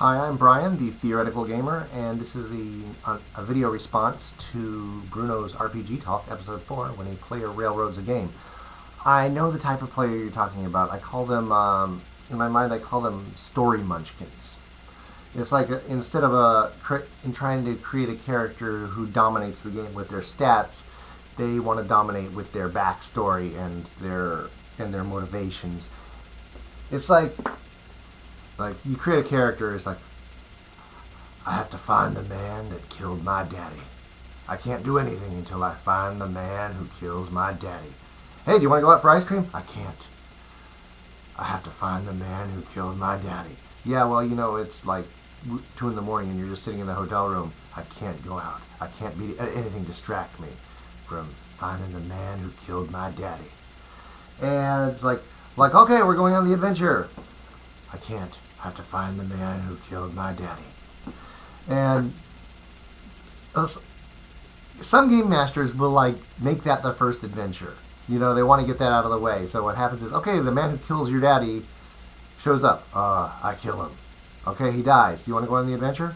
Hi, I'm Brian, the Theoretical Gamer, and this is a video response to Bruno's RPG Talk, Episode 4, when a player railroads a game. I know the type of player you're talking about. I call them, in my mind, I call them Story Munchkins. It's like, instead of in trying to create a character who dominates the game with their stats, they want to dominate with their backstory and their motivations. It's like you create a character, it's like, I have to find the man that killed my daddy. I can't do anything until I find the man who kills my daddy. Hey, do you want to go out for ice cream? I can't. I have to find the man who killed my daddy. Yeah, well, it's like 2 in the morning and you're just sitting in the hotel room. I can't go out. I can't be anything distract me from finding the man who killed my daddy. And it's like, okay, we're going on the adventure. I can't. I have to find the man who killed my daddy. And some game masters will make that the first adventure. They want to get that out of the way. So what happens is, okay, the man who kills your daddy shows up. I kill him. Okay, he dies. You want to go on the adventure?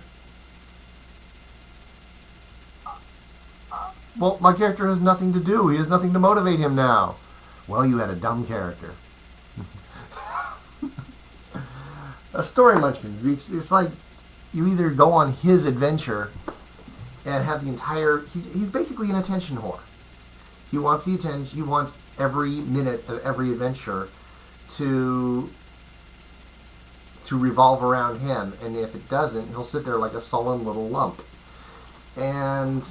Well, my character has nothing to do. He has nothing to motivate him now. Well, you had a dumb character. A Story Munchkins. It's like you either go on his adventure and have the entire... He's basically an attention whore. He wants the attention. He wants every minute of every adventure to revolve around him. And if it doesn't, he'll sit there like a sullen little lump. And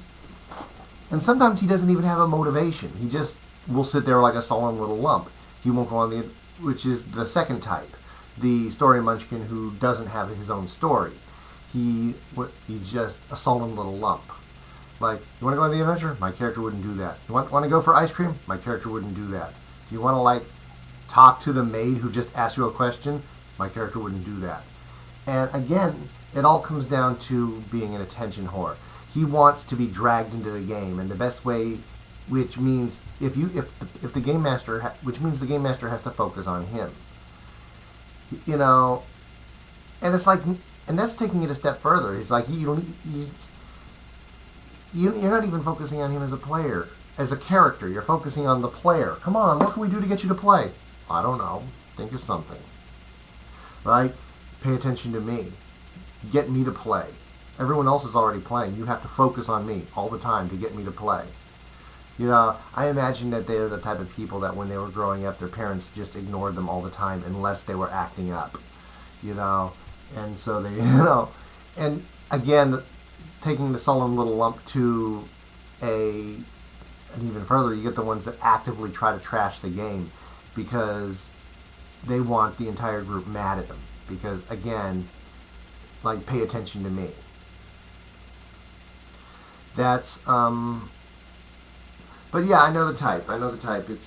sometimes he doesn't even have a motivation. He just will sit there like a sullen little lump. He won't go on the... Which is the second type. The Story Munchkin who doesn't have his own story. He's just a sullen little lump. Like, you want to go on the adventure? My character wouldn't do that. You want to go for ice cream? My character wouldn't do that. Do you want to, talk to the maid who just asked you a question? My character wouldn't do that. And again, it all comes down to being an attention whore. He wants to be dragged into the game, and the best way, which means if the game master, which means the game master has to focus on him. And it's like, and that's taking it a step further. It's like you're not even focusing on him as a player, as a character. You're focusing on the player. Come on, what can we do to get you to play? I don't know. Think of something. Right? Pay attention to me. Get me to play. Everyone else is already playing. You have to focus on me all the time to get me to play. I imagine that they're the type of people that when they were growing up, their parents just ignored them all the time unless they were acting up. And so they, and again, taking the sullen little lump to and even further, you get the ones that actively try to trash the game because they want the entire group mad at them. Because again, pay attention to me. That's, but yeah, I know the type. It's,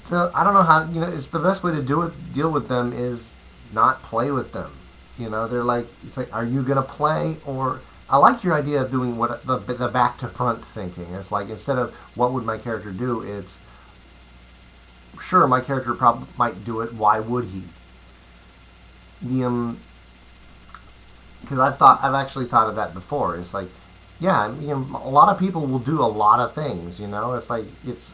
So I don't know how, it's the best way to deal with them is not play with them. They're like, it's like, are you going to play? Or I like your idea of doing what the back to front thinking. It's like, instead of what would my character do, it's, sure, my character probably might do it. Why would he? Because I've actually thought of that before. It's like, yeah, a lot of people will do a lot of things. It's like it's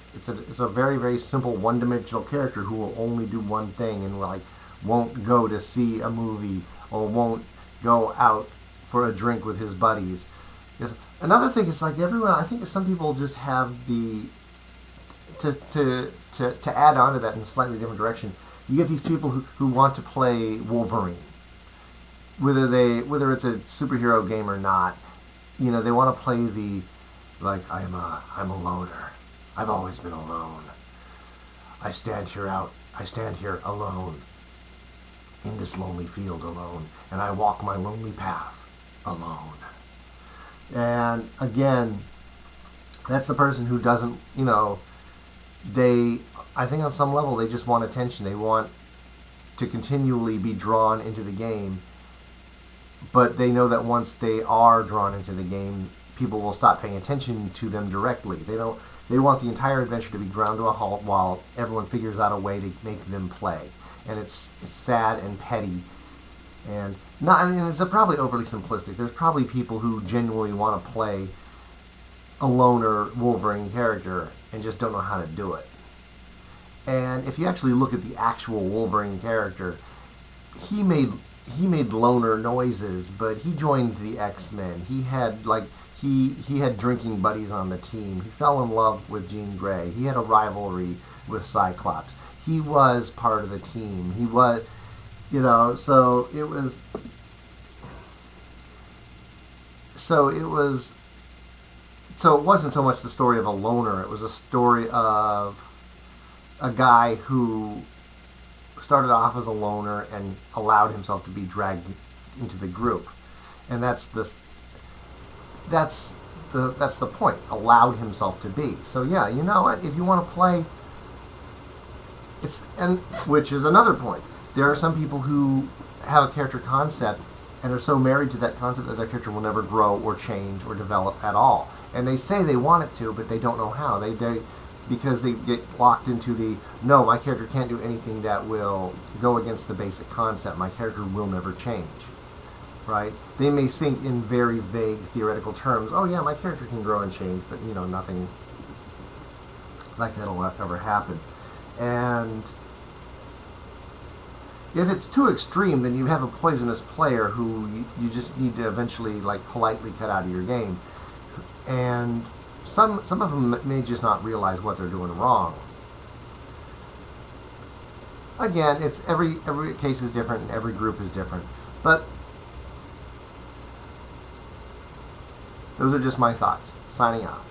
a very, very simple one-dimensional character who will only do one thing and won't go to see a movie or won't go out for a drink with his buddies. Another thing is everyone. I think some people just have to add on to that in a slightly different direction. You get these people who want to play Wolverine, whether it's a superhero game or not. They want to play I'm a loner. I've always been alone. I stand here alone, in this lonely field alone, and I walk my lonely path alone. And again, that's the person who doesn't, I think on some level they just want attention. They want to continually be drawn into the game. But they know that once they are drawn into the game, people will stop paying attention to them directly. They want the entire adventure to be ground to a halt while everyone figures out a way to make them play. And it's sad and petty, and it's probably overly simplistic. There's probably people who genuinely want to play a loner Wolverine character and just don't know how to do it. And if you actually look at the actual Wolverine character, he made loner noises, but he joined the X-Men. He had he had drinking buddies on the team. He fell in love with Jean Grey. He had a rivalry with Cyclops. He was part of the team. He was, so it wasn't so much the story of a loner. It was a story of a guy who started off as a loner and allowed himself to be dragged into the group, and that's the point. Allowed himself to be. So yeah, you know what? If you want to play, which is another point. There are some people who have a character concept and are so married to that concept that their character will never grow or change or develop at all. And they say they want it to, but they don't know how. Because they get locked into no, my character can't do anything that will go against the basic concept. My character will never change. Right? They may think in very vague theoretical terms, oh yeah, my character can grow and change, but nothing like that will ever happen. And if it's too extreme, then you have a poisonous player who you just need to eventually politely cut out of your game. And some of them may just not realize what they're doing wrong. Again, it's every case is different and every group is different. But those are just my thoughts. Signing off.